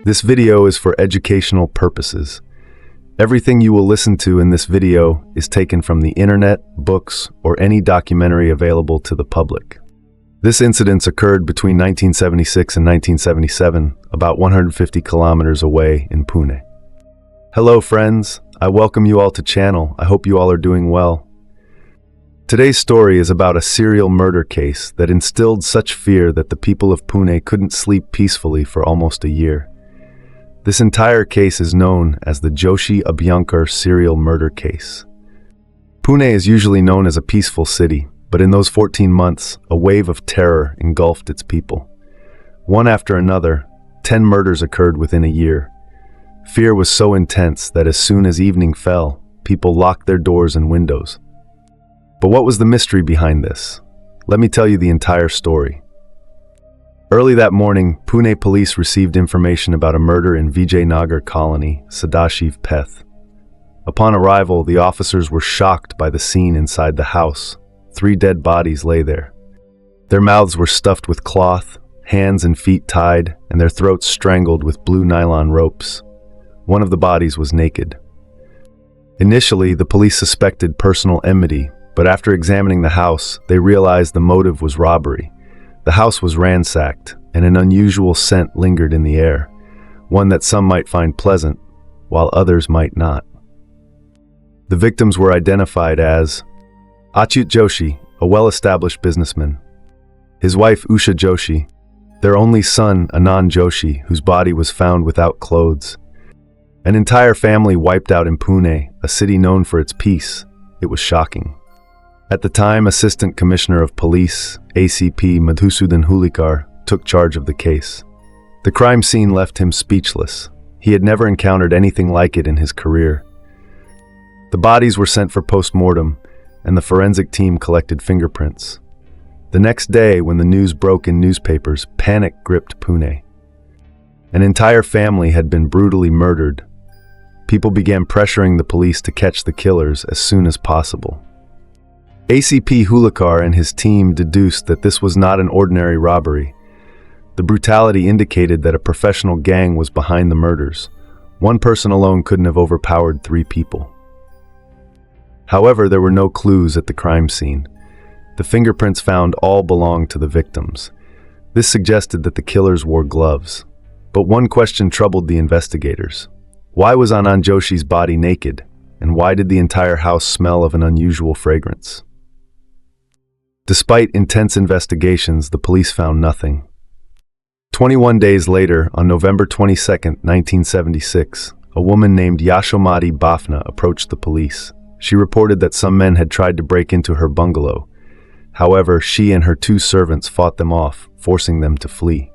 This video is for educational purposes. Everything you will listen to in this video is taken from the internet, books, or any documentary available to the public. This incident occurred between 1976 and 1977, about 150 kilometers away in Pune. Hello friends, I welcome you all to channel. I hope you all are doing well. Today's story is about a serial murder case that instilled such fear that the people of Pune couldn't sleep peacefully for almost a year. This entire case is known as the Joshi-Abhyankar serial murder case. Pune is usually known as a peaceful city, but in those 14 months, a wave of terror engulfed its people. One after another, 10 murders occurred within a year. Fear was so intense that as soon as evening fell, people locked their doors and windows. But what was the mystery behind this? Let me tell you the entire story. Early that morning, Pune police received information about a murder in Vijaynagar colony, Sadashiv. Upon arrival, the officers were shocked by the scene inside the house. 3 dead bodies lay there. Their mouths were stuffed with cloth, hands and feet tied, and their throats strangled with blue nylon ropes. One of the bodies was naked. Initially, the police suspected personal enmity, but after examining the house, they realized the motive was robbery. The house was ransacked, and an unusual scent lingered in the air, one that some might find pleasant, while others might not. The victims were identified as Achyut Joshi, a well-established businessman, his wife Usha Joshi, their only son Anand Joshi, whose body was found without clothes. An entire family wiped out in Pune, a city known for its peace. It was shocking. At the time, Assistant Commissioner of Police, ACP Madhusudan Hulyalkar, took charge of the case. The crime scene left him speechless. He had never encountered anything like it in his career. The bodies were sent for post-mortem, and the forensic team collected fingerprints. The next day, when the news broke in newspapers, panic gripped Pune. An entire family had been brutally murdered. People began pressuring the police to catch the killers as soon as possible. ACP Hulyalkar and his team deduced that this was not an ordinary robbery. The brutality indicated that a professional gang was behind the murders. One person alone couldn't have overpowered 3 people. However, there were no clues at the crime scene. The fingerprints found all belonged to the victims. This suggested that the killers wore gloves. But one question troubled the investigators. Why was Anand Joshi's body naked? And why did the entire house smell of an unusual fragrance? Despite intense investigations, the police found nothing. 21 days later, on November 22, 1976, a woman named Yashomati Bafna approached the police. She reported that some men had tried to break into her bungalow. However, she and her 2 servants fought them off, forcing them to flee.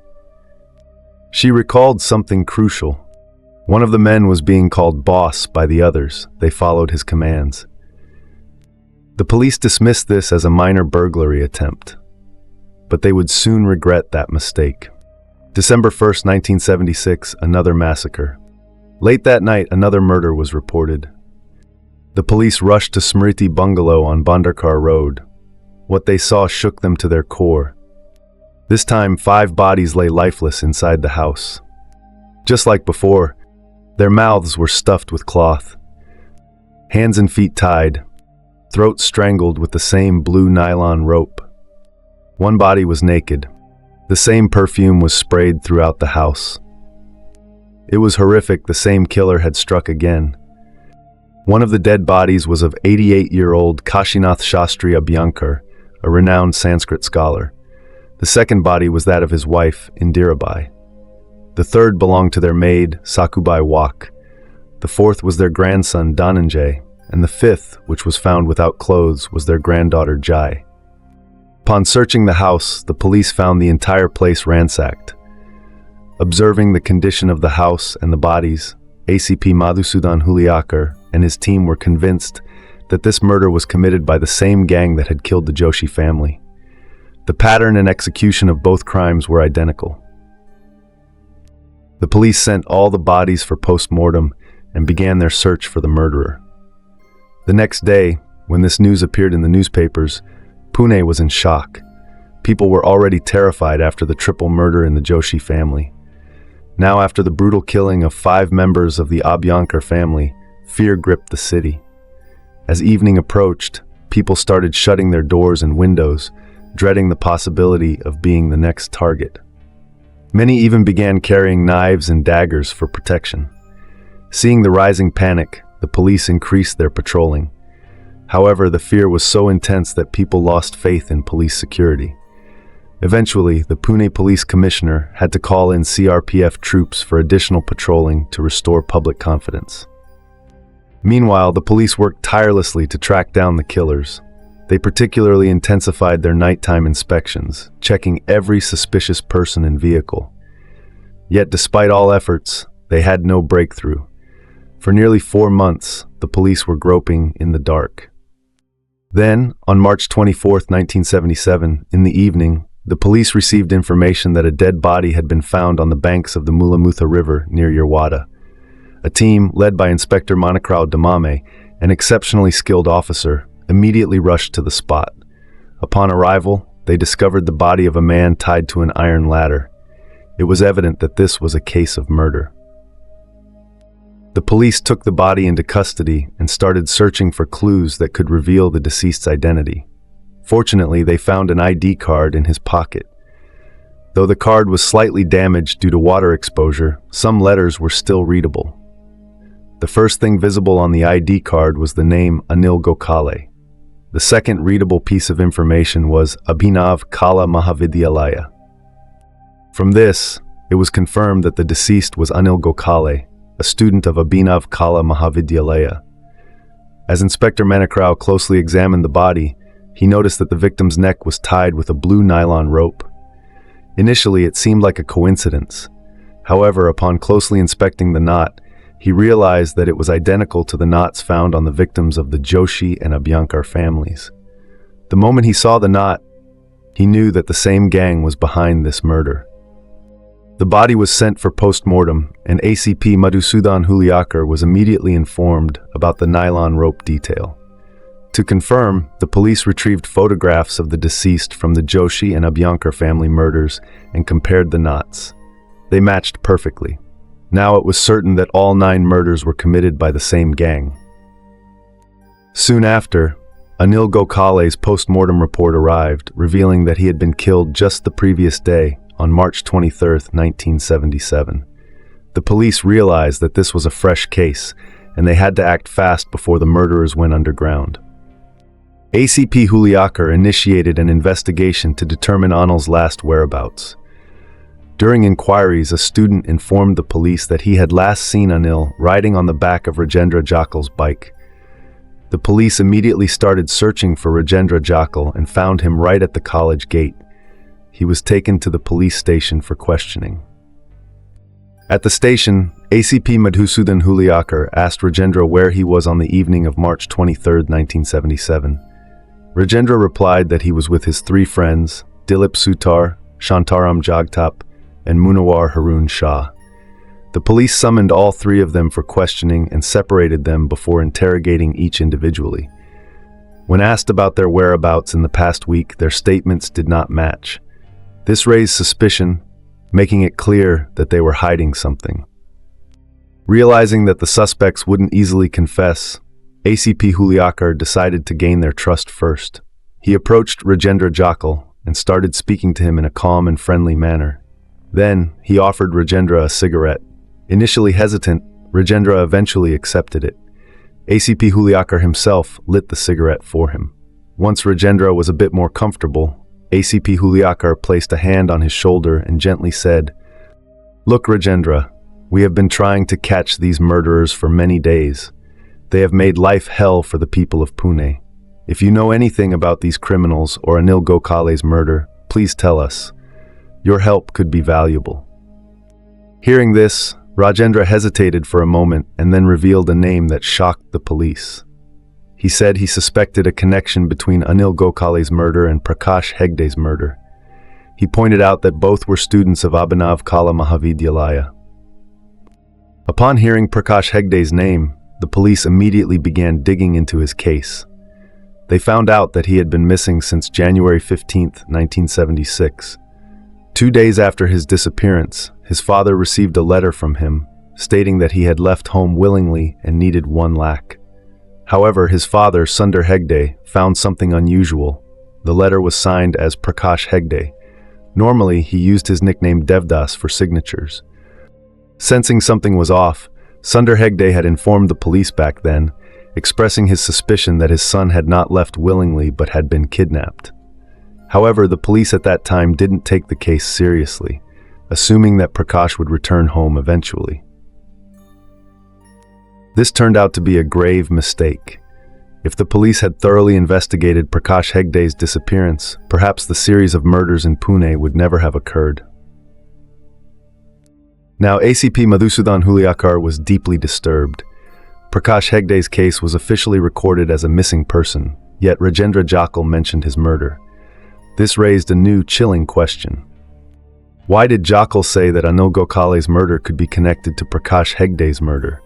She recalled something crucial. One of the men was being called boss by the others. They followed his commands. The police dismissed this as a minor burglary attempt, but they would soon regret that mistake. December 1, 1976, another massacre. Late that night, another murder was reported. The police rushed to Smriti Bungalow on Bandarkar Road. What they saw shook them to their core. This time, 5 bodies lay lifeless inside the house. Just like before, their mouths were stuffed with cloth, hands and feet tied, throats strangled with the same blue nylon rope. One body was naked. The same perfume was sprayed throughout the house. It was horrific. The same killer had struck again. One of the dead bodies was of 88-year-old Kashinath Shastri Abhyankar, a renowned Sanskrit scholar. The second body was that of his wife, Indirabai. The third belonged to their maid, Sakubai Wak. The fourth was their grandson, Dhananjay, and the 5th, which was found without clothes, was their granddaughter, Jai. Upon searching the house, the police found the entire place ransacked. Observing the condition of the house and the bodies, ACP Madhusudan Hulyalkar and his team were convinced that this murder was committed by the same gang that had killed the Joshi family. The pattern and execution of both crimes were identical. The police sent all the bodies for post-mortem and began their search for the murderer. The next day, when this news appeared in the newspapers, Pune was in shock. People were already terrified after the triple murder in the Joshi family. Now, after the brutal killing of 5 members of the Abhyankar family, fear gripped the city. As evening approached, people started shutting their doors and windows, dreading the possibility of being the next target. Many even began carrying knives and daggers for protection. Seeing the rising panic, the police increased their patrolling. However, the fear was so intense that people lost faith in police security. Eventually, the Pune police commissioner had to call in CRPF troops for additional patrolling to restore public confidence. Meanwhile, the police worked tirelessly to track down the killers. They particularly intensified their nighttime inspections, checking every suspicious person and vehicle. Yet, despite all efforts, they had no breakthrough. For nearly 4 months, the police were groping in the dark. Then, on March 24, 1977, in the evening, the police received information that a dead body had been found on the banks of the Mulamutha River near Yerwada. A team, led by Inspector Manikrao Damame, an exceptionally skilled officer, immediately rushed to the spot. Upon arrival, they discovered the body of a man tied to an iron ladder. It was evident that this was a case of murder. The police took the body into custody and started searching for clues that could reveal the deceased's identity. Fortunately, they found an ID card in his pocket. Though the card was slightly damaged due to water exposure, some letters were still readable. The first thing visible on the ID card was the name Anil Gokhale. The second readable piece of information was Abhinav Kala Mahavidyalaya. From this, it was confirmed that the deceased was Anil Gokhale, a student of Abhinav Kala Mahavidyalaya. As Inspector Manikrao closely examined the body, he noticed that the victim's neck was tied with a blue nylon rope. Initially, it seemed like a coincidence. However, upon closely inspecting the knot, he realized that it was identical to the knots found on the victims of the Joshi and Abhyankar families. The moment he saw the knot, he knew that the same gang was behind this murder. The body was sent for post-mortem, and ACP Madhusudan Hulyalkar was immediately informed about the nylon rope detail. To confirm, the police retrieved photographs of the deceased from the Joshi and Abhyankar family murders and compared the knots. They matched perfectly. Now it was certain that all 9 murders were committed by the same gang. Soon after, Anil Gokhale's post-mortem report arrived, revealing that he had been killed just the previous day, on March 23, 1977. The police realized that this was a fresh case, and they had to act fast before the murderers went underground. ACP Hulyalkar initiated an investigation to determine Anil's last whereabouts. During inquiries, a student informed the police that he had last seen Anil riding on the back of Rajendra Jakkal's bike. The police immediately started searching for Rajendra Jakkal and found him right at the college gate. He was taken to the police station for questioning. At the station, ACP Madhusudan Hulyalkar asked Rajendra where he was on the evening of March 23, 1977. Rajendra replied that he was with his 3 friends, Dilip Sutar, Shantaram Jagtap, and Munawar Harun Shah. The police summoned all 3 of them for questioning and separated them before interrogating each individually. When asked about their whereabouts in the past week, their statements did not match. This raised suspicion, making it clear that they were hiding something. Realizing that the suspects wouldn't easily confess, ACP Hulyalkar decided to gain their trust first. He approached Rajendra Jakkal and started speaking to him in a calm and friendly manner. Then, he offered Rajendra a cigarette. Initially hesitant, Rajendra eventually accepted it. ACP Hulyalkar himself lit the cigarette for him. Once Rajendra was a bit more comfortable, ACP Hulyalkar placed a hand on his shoulder and gently said, "Look, Rajendra, we have been trying to catch these murderers for many days. They have made life hell for the people of Pune. If you know anything about these criminals or Anil Gokhale's murder, please tell us. Your help could be valuable." Hearing this, Rajendra hesitated for a moment and then revealed a name that shocked the police. He said he suspected a connection between Anil Gokhale's murder and Prakash Hegde's murder. He pointed out that both were students of Abhinav Kala Mahavidyalaya. Upon hearing Prakash Hegde's name, the police immediately began digging into his case. They found out that he had been missing since January 15, 1976. 2 days after his disappearance, his father received a letter from him stating that he had left home willingly and needed 1 lakh. However, his father, Sundar Hegde, found something unusual. The letter was signed as Prakash Hegde. Normally, he used his nickname Devdas for signatures. Sensing something was off, Sundar Hegde had informed the police back then, expressing his suspicion that his son had not left willingly but had been kidnapped. However, the police at that time didn't take the case seriously, assuming that Prakash would return home eventually. This turned out to be a grave mistake. If the police had thoroughly investigated Prakash Hegde's disappearance, perhaps the series of murders in Pune would never have occurred. Now, ACP Madhusudan Hulyalkar was deeply disturbed. Prakash Hegde's case was officially recorded as a missing person, yet Rajendra Jakkal mentioned his murder. This raised a new, chilling question. Why did Jakkal say that Anil Gokhale's murder could be connected to Prakash Hegde's murder?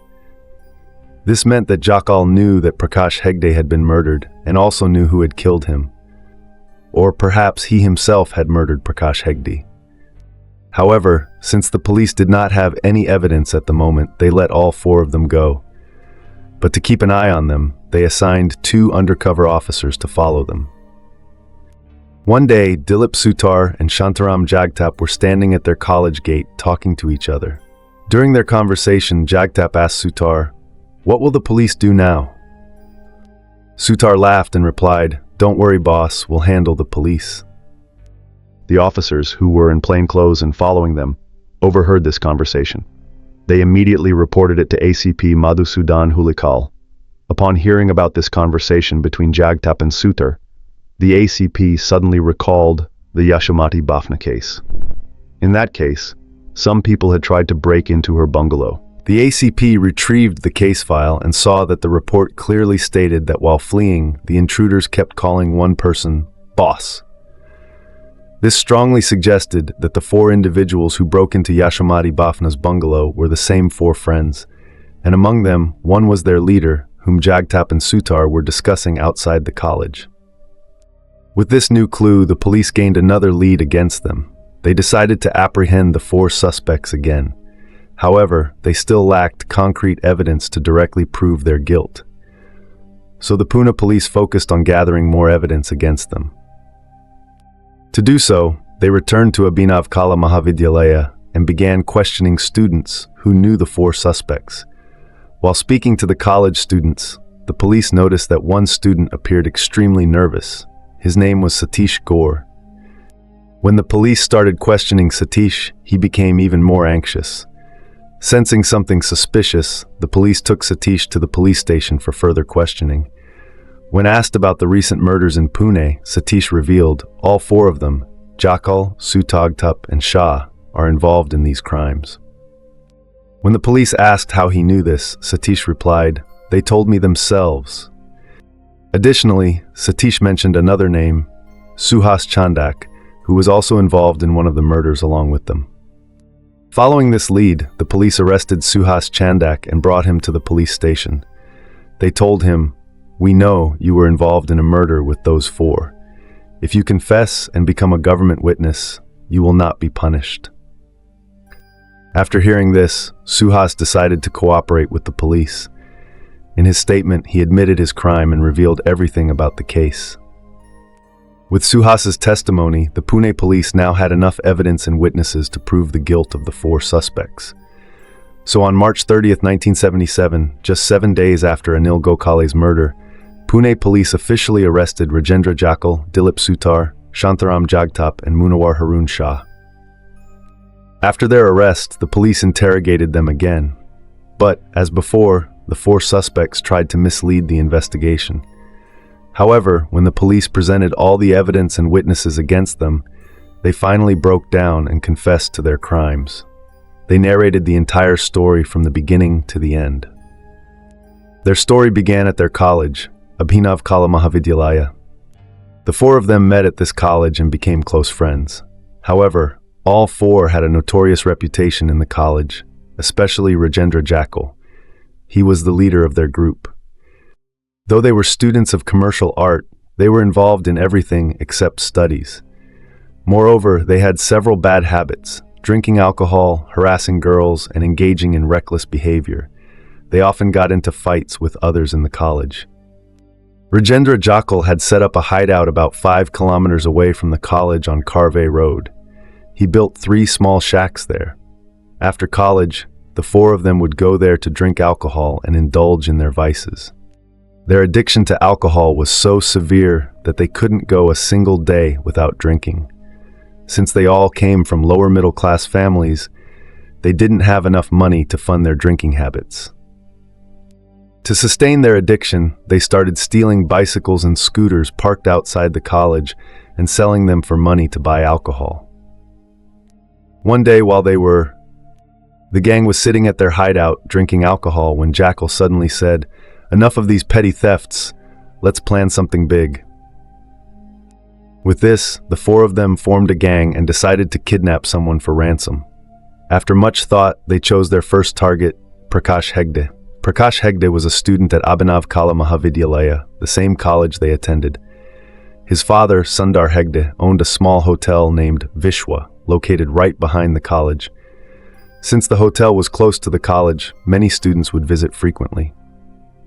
This meant that Jakkal knew that Prakash Hegde had been murdered and also knew who had killed him. Or perhaps he himself had murdered Prakash Hegde. However, since the police did not have any evidence at the moment, they let all 4 of them go. But to keep an eye on them, they assigned 2 undercover officers to follow them. One day, Dilip Sutar and Shantaram Jagtap were standing at their college gate talking to each other. During their conversation, Jagtap asked Sutar, "What will the police do now?" Sutar laughed and replied, "Don't worry, boss, we'll handle the police." The officers, who were in plain clothes and following them, overheard this conversation. They immediately reported it to ACP Madhusudan Hulyalkar. Upon hearing about this conversation between Jagtap and Sutar, the ACP suddenly recalled the Yashomati Bafna case. In that case, some people had tried to break into her bungalow. The ACP retrieved the case file and saw that the report clearly stated that while fleeing, the intruders kept calling one person boss. This strongly suggested that the 4 individuals who broke into Yashomati Bafna's bungalow were the same 4 friends, and among them, one was their leader, whom Jagtap and Sutar were discussing outside the college. With this new clue, the police gained another lead against them. They decided to apprehend the 4 suspects again. However, they still lacked concrete evidence to directly prove their guilt. So the Pune police focused on gathering more evidence against them. To do so, they returned to Abhinav Kala Mahavidyalaya and began questioning students who knew the 4 suspects. While speaking to the college students, the police noticed that one student appeared extremely nervous. His name was Satish Gore. When the police started questioning Satish, he became even more anxious. Sensing something suspicious, the police took Satish to the police station for further questioning. When asked about the recent murders in Pune, Satish revealed all 4 of them, Jakkal, Jagtap, and Shah, are involved in these crimes. When the police asked how he knew this, Satish replied, "They told me themselves." Additionally, Satish mentioned another name, Suhas Chadak, who was also involved in one of the murders along with them. Following this lead, the police arrested Suhas Chadak and brought him to the police station. They told him, "We know you were involved in a murder with those 4. If you confess and become a government witness, you will not be punished." After hearing this, Suhas decided to cooperate with the police. In his statement, he admitted his crime and revealed everything about the case. With Suhas's testimony, the Pune police now had enough evidence and witnesses to prove the guilt of the 4 suspects. So on March 30th, 1977, just 7 days after Anil Gokhale's murder, Pune police officially arrested Rajendra Jakkal, Dilip Sutar, Shantaram Jagtap, and Munawar Harun Shah. After their arrest, the police interrogated them again. But, as before, the 4 suspects tried to mislead the investigation. However, when the police presented all the evidence and witnesses against them, they finally broke down and confessed to their crimes. They narrated the entire story from the beginning to the end. Their story began at their college, Abhinav Kala Mahavidyalaya. The 4 of them met at this college and became close friends. However, all 4 had a notorious reputation in the college, especially Rajendra Jakkal. He was the leader of their group. Though they were students of commercial art, they were involved in everything except studies. Moreover, they had several bad habits: drinking alcohol, harassing girls, and engaging in reckless behavior. They often got into fights with others in the college. Rajendra Jakkal had set up a hideout about 5 kilometers away from the college on Carve Road. He built 3 small shacks there. After college, the 4 of them would go there to drink alcohol and indulge in their vices. Their addiction to alcohol was so severe that they couldn't go a single day without drinking. Since they all came from lower middle-class families, they didn't have enough money to fund their drinking habits. To sustain their addiction, they started stealing bicycles and scooters parked outside the college and selling them for money to buy alcohol. One day while the gang was sitting at their hideout drinking alcohol when Jakkal suddenly said, "Enough of these petty thefts, let's plan something big." With this, the 4 of them formed a gang and decided to kidnap someone for ransom. After much thought, they chose their first target, Prakash Hegde. Prakash Hegde was a student at Abhinav Kala Mahavidyalaya, the same college they attended. His father, Sundar Hegde, owned a small hotel named Vishwa, located right behind the college. Since the hotel was close to the college, many students would visit frequently.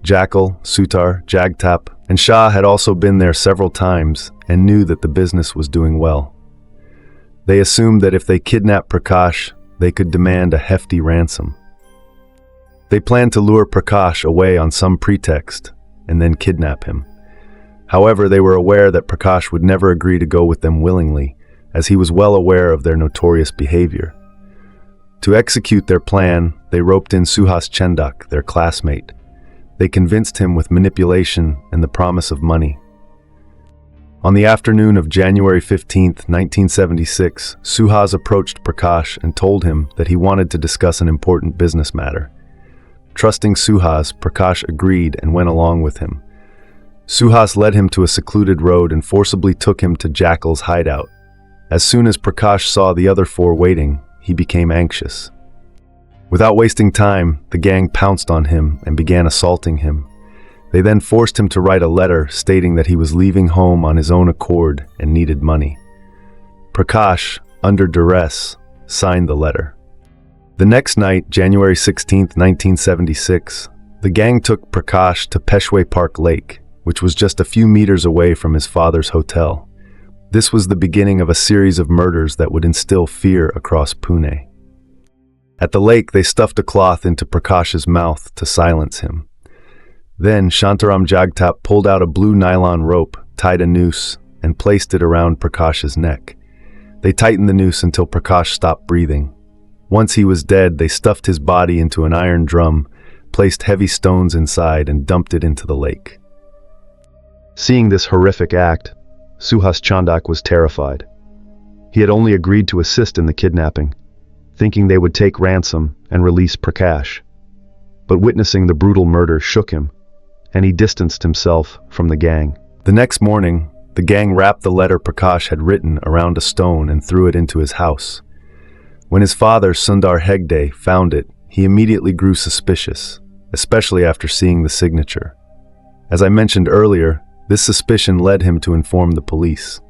Jakkal, Sutar, Jagtap, and Shah had also been there several times and knew that the business was doing well. They assumed that if they kidnapped Prakash, they could demand a hefty ransom. They planned to lure Prakash away on some pretext and then kidnap him. However, they were aware that Prakash would never agree to go with them willingly, as he was well aware of their notorious behavior. To execute their plan, they roped in Suhas Chadak, their classmate. They convinced him with manipulation and the promise of money. On the afternoon of January 15, 1976, Suhas approached Prakash and told him that he wanted to discuss an important business matter. Trusting Suhas, Prakash agreed and went along with him. Suhas led him to a secluded road and forcibly took him to Jakkal's hideout. As soon as Prakash saw the other 4 waiting, he became anxious. Without wasting time, the gang pounced on him and began assaulting him. They then forced him to write a letter stating that he was leaving home on his own accord and needed money. Prakash, under duress, signed the letter. The next night, January 16, 1976, the gang took Prakash to Peshwe Park Lake, which was just a few meters away from his father's hotel. This was the beginning of a series of murders that would instill fear across Pune. At the lake, they stuffed a cloth into Prakash's mouth to silence him. Then Shantaram Jagtap pulled out a blue nylon rope, tied a noose, and placed it around Prakash's neck. They tightened the noose until Prakash stopped breathing. Once he was dead, they stuffed his body into an iron drum, placed heavy stones inside, and dumped it into the lake. Seeing this horrific act, Suhas Chadak was terrified. He had only agreed to assist in the kidnapping, thinking they would take ransom and release Prakash. But witnessing the brutal murder shook him, and he distanced himself from the gang. The next morning, the gang wrapped the letter Prakash had written around a stone and threw it into his house. When his father, Sundar Hegde, found it, he immediately grew suspicious, especially after seeing the signature. As I mentioned earlier, this suspicion led him to inform the police.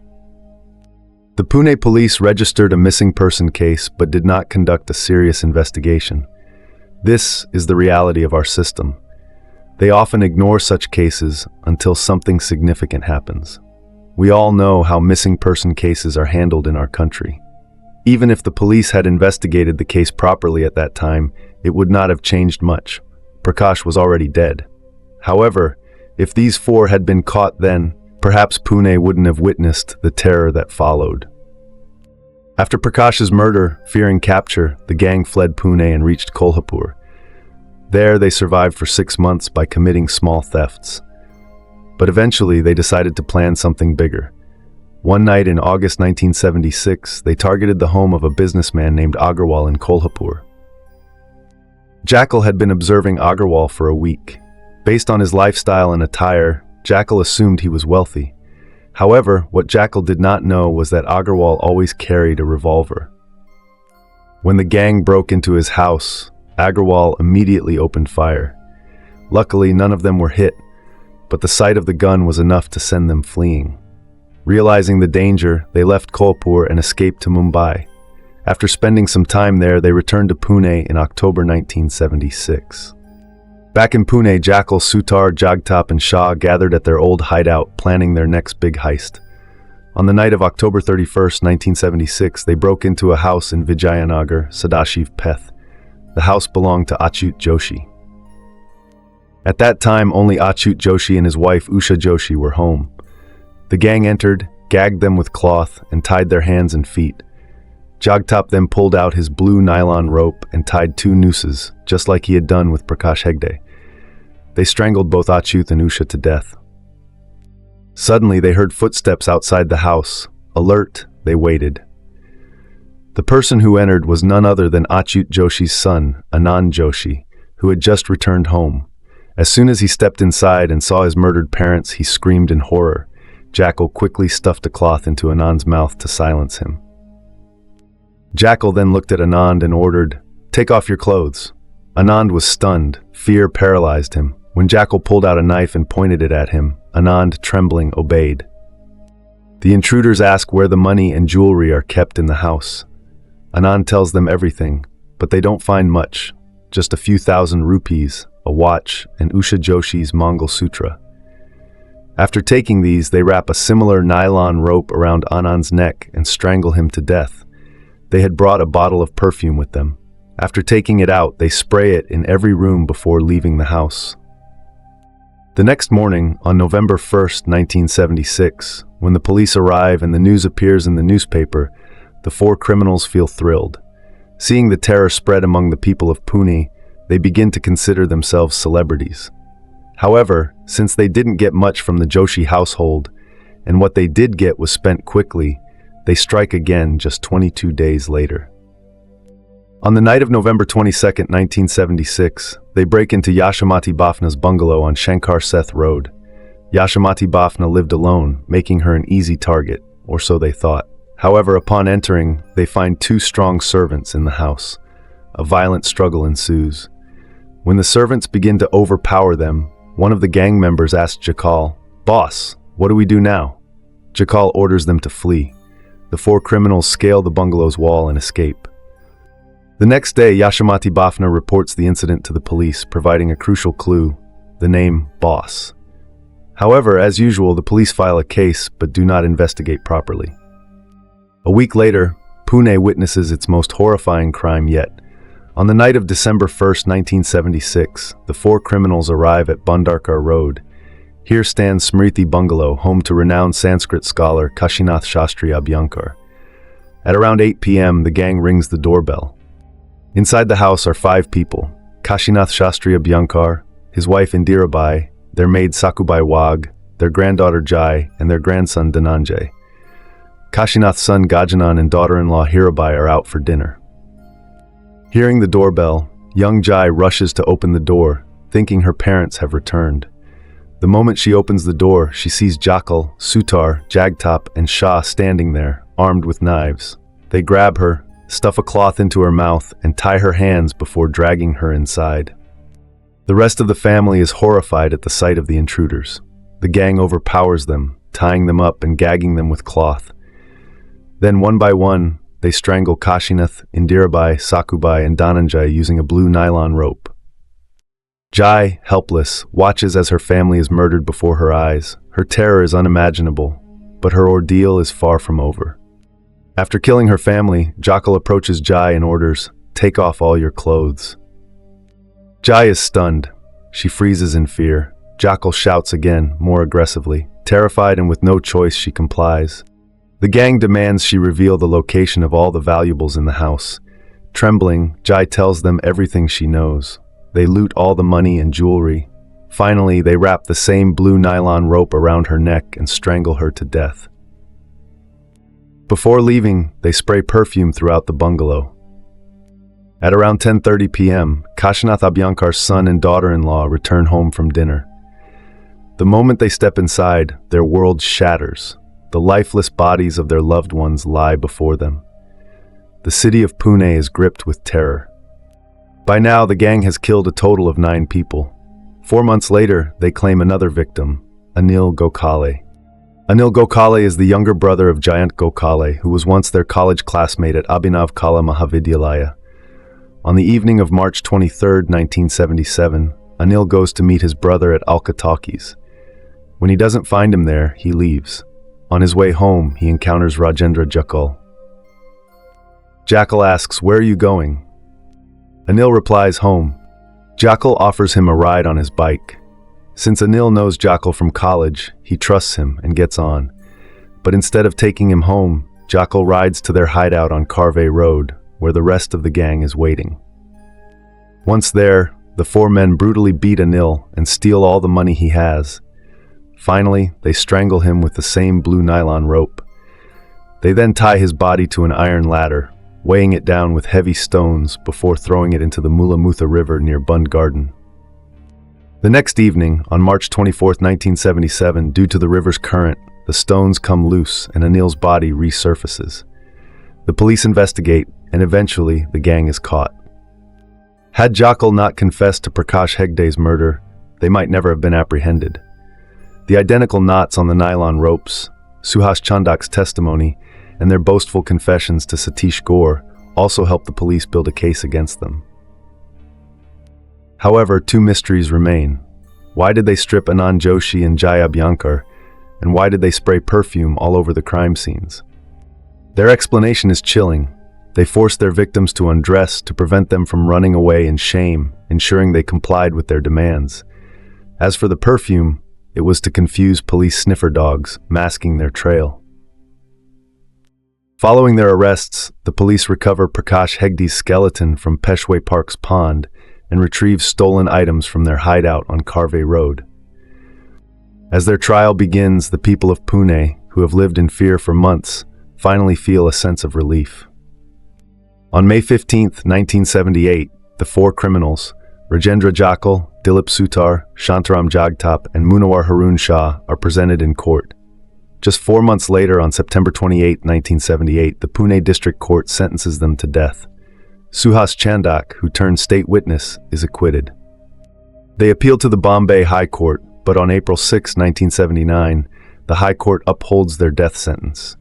The Pune police registered a missing person case but did not conduct a serious investigation. This is the reality of our system. They often ignore such cases until something significant happens. We all know how missing person cases are handled in our country. Even if the police had investigated the case properly at that time, it would not have changed much. Prakash was already dead. However, if these 4 had been caught then, perhaps Pune wouldn't have witnessed the terror that followed. After Prakash's murder, fearing capture, the gang fled Pune and reached Kolhapur. There they survived for 6 months by committing small thefts. But eventually they decided to plan something bigger. One night in August 1976, they targeted the home of a businessman named Agarwal in Kolhapur. Jakkal had been observing Agarwal for a week. Based on his lifestyle and attire, Jakkal assumed he was wealthy. However, what Jakkal did not know was that Agarwal always carried a revolver. When the gang broke into his house, Agarwal immediately opened fire. Luckily, none of them were hit, but the sight of the gun was enough to send them fleeing. Realizing the danger, they left Kolhapur and escaped to Mumbai. After spending some time there, they returned to Pune in October 1976. Back in Pune, Jakkal, Sutar, Jagtap, and Shah gathered at their old hideout, planning their next big heist. On the night of October 31st, 1976, they broke into a house in Vijayanagar, Sadashiv Peth. The house belonged to Achyut Joshi. At that time, only Achyut Joshi and his wife Usha Joshi were home. The gang entered, gagged them with cloth, and tied their hands and feet. Jagtap then pulled out his blue nylon rope and tied 2 nooses, just like he had done with Prakash Hegde. They strangled both Achyut and Usha to death. Suddenly, they heard footsteps outside the house. Alert, they waited. The person who entered was none other than Achyut Joshi's son, Anand Joshi, who had just returned home. As soon as he stepped inside and saw his murdered parents, he screamed in horror. Jakkal quickly stuffed a cloth into Anand's mouth to silence him. Jakkal then looked at Anand and ordered, "Take off your clothes." Anand was stunned. Fear paralyzed him. When Jakkal pulled out a knife and pointed it at him, Anand, trembling, obeyed. The intruders ask where the money and jewelry are kept in the house. Anand tells them everything, but they don't find much, just a few thousand rupees, a watch, and Usha Joshi's Mongol Sutra. After taking these, they wrap a similar nylon rope around Anand's neck and strangle him to death. They had brought a bottle of perfume with them. After taking it out, they spray it in every room before leaving the house. The next morning, on November 1st, 1976, when the police arrive and the news appears in the newspaper, the 4 criminals feel thrilled. Seeing the terror spread among the people of Pune, they begin to consider themselves celebrities. However, since they didn't get much from the Joshi household, and what they did get was spent quickly, they strike again just 22 days later. On the night of November 22, 1976, they break into Yashomati Bafna's bungalow on Shankar Seth Road. Yashomati Bafna lived alone, making her an easy target, or so they thought. However, upon entering, they find 2 strong servants in the house. A violent struggle ensues. When the servants begin to overpower them, one of the gang members asks Jakkal, "Boss, what do we do now?" Jakkal orders them to flee. The 4 criminals scale the bungalow's wall and escape. The next day, Yashomati Bafna reports the incident to the police, providing a crucial clue, the name Boss. However, as usual, the police file a case but do not investigate properly. A week later, Pune witnesses its most horrifying crime yet. On the night of December 1st, 1976, the 4 criminals arrive at Bhandarkar Road. Here stands Smriti Bungalow, home to renowned Sanskrit scholar Kashinath Joshi-Abhyankar. At around 8 p.m., the gang rings the doorbell. Inside the house are 5 people: Kashinath Joshi-Abhyankar, his wife Indirabai, their maid Sakubai Wag, their granddaughter Jai, and their grandson Dhananjay. Kashinath's son Gajanan and daughter-in-law Hirabai are out for dinner. Hearing the doorbell, young Jai rushes to open the door, thinking her parents have returned. The moment she opens the door, she sees Jakkal, Sutar, Jagtap, and Shah standing there, armed with knives. They grab her, stuff a cloth into her mouth, and tie her hands before dragging her inside. The rest of the family is horrified at the sight of the intruders. The gang overpowers them, tying them up and gagging them with cloth. Then, one by one, they strangle Kashinath, Indirabai, Sakubai, and Dhananjay using a blue nylon rope. Jai, helpless, watches as her family is murdered before her eyes. Her terror is unimaginable, but her ordeal is far from over. After killing her family, Jakkal approaches Jai and orders, "Take off all your clothes." Jai is stunned. She freezes in fear. Jakkal shouts again, more aggressively. Terrified and with no choice, she complies. The gang demands she reveal the location of all the valuables in the house. Trembling, Jai tells them everything she knows. They loot all the money and jewelry. Finally, they wrap the same blue nylon rope around her neck and strangle her to death. Before leaving, they spray perfume throughout the bungalow. At around 10:30 p.m., Kashinath Abhyankar's son and daughter-in-law return home from dinner. The moment they step inside, their world shatters. The lifeless bodies of their loved ones lie before them. The city of Pune is gripped with terror. By now, the gang has killed a total of 9 people. 4 months later, they claim another victim, Anil Gokhale. Anil Gokhale is the younger brother of Giant Gokhale, who was once their college classmate at Abhinav Kala Mahavidyalaya. On the evening of March 23, 1977, Anil goes to meet his brother at Alka Talkies. When he doesn't find him there, he leaves. On his way home, he encounters Rajendra Jakkal. Jakkal asks, "Where are you going?" Anil replies, "Home." Jakkal offers him a ride on his bike. Since Anil knows Jakkal from college, he trusts him and gets on. But instead of taking him home, Jakkal rides to their hideout on Carve Road, where the rest of the gang is waiting. Once there, the four men brutally beat Anil and steal all the money he has. Finally, they strangle him with the same blue nylon rope. They then tie his body to an iron ladder, weighing it down with heavy stones before throwing it into the Mulamutha River near Bund Garden. The next evening, on March 24, 1977, due to the river's current, the stones come loose and Anil's body resurfaces. The police investigate, and eventually the gang is caught. Had Jakkal not confessed to Prakash Hegde's murder, they might never have been apprehended. The identical knots on the nylon ropes, Suhas Chandak's testimony, and their boastful confessions to Satish Gore also helped the police build a case against them. However, two mysteries remain. Why did they strip Anand Joshi and Joshi-Abhyankar, and why did they spray perfume all over the crime scenes? Their explanation is chilling. They forced their victims to undress to prevent them from running away in shame, ensuring they complied with their demands. As for the perfume, it was to confuse police sniffer dogs, masking their trail. Following their arrests, the police recover Prakash Hegde's skeleton from Peshway Park's pond and retrieve stolen items from their hideout on Carve Road. As their trial begins, the people of Pune, who have lived in fear for months, finally feel a sense of relief. On May 15, 1978, the four criminals, Rajendra Jakkal, Dilip Sutar, Shantaram Jagtap, and Munawar Harun Shah, are presented in court. Just 4 months later, on September 28, 1978, the Pune District Court sentences them to death. Suhas Chadak, who turned state witness, is acquitted. They appeal to the Bombay High Court, but on April 6, 1979, the High Court upholds their death sentence.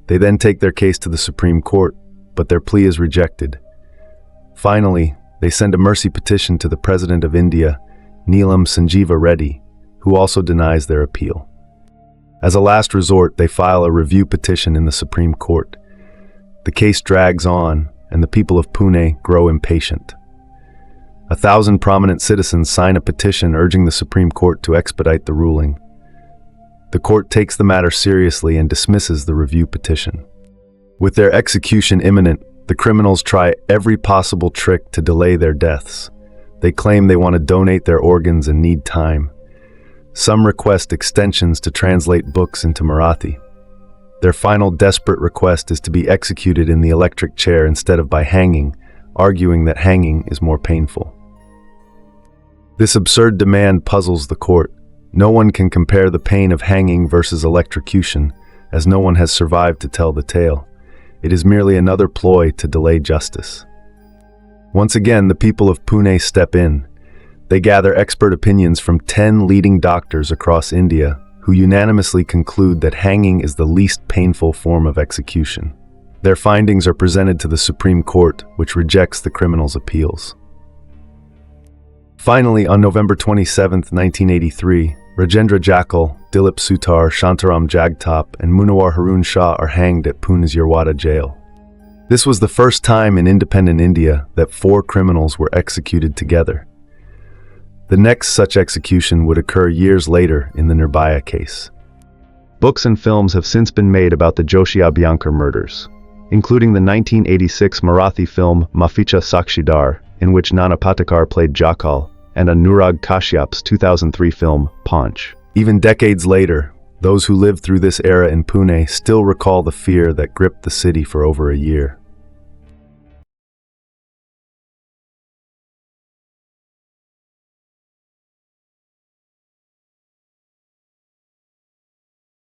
They then take their case to the Supreme Court, but their plea is rejected. Finally, they send a mercy petition to the President of India, Neelam Sanjeeva Reddy, who also denies their appeal. As a last resort, they file a review petition in the Supreme Court. The case drags on, and the people of Pune grow impatient. 1,000 prominent citizens sign a petition urging the Supreme Court to expedite the ruling. The court takes the matter seriously and dismisses the review petition. With their execution imminent, the criminals try every possible trick to delay their deaths. They claim they want to donate their organs and need time. Some request extensions to translate books into Marathi. Their final desperate request is to be executed in the electric chair instead of by hanging, arguing that hanging is more painful. This absurd demand puzzles the court. No one can compare the pain of hanging versus electrocution, as no one has survived to tell the tale. It is merely another ploy to delay justice. Once again, the people of Pune step in. They gather expert opinions from 10 leading doctors across India, who unanimously conclude that hanging is the least painful form of execution. Their findings are presented to the Supreme Court, which rejects the criminals' appeals. Finally, on November 27, 1983, Rajendra Jakkal, Dilip Sutar, Shantaram Jagtap, and Munawar Harun Shah are hanged at Pune's Yerwada jail. This was the first time in independent India that 4 criminals were executed together. The next such execution would occur years later in the Nirbhaya case. Books and films have since been made about the Joshi-Abhyankar murders, including the 1986 Marathi film Maaficha Sakshidar, in which Nana Patekar played Jakkal, and Anurag Kashyap's 2003 film Paanch. Even decades later, those who lived through this era in Pune still recall the fear that gripped the city for over a year.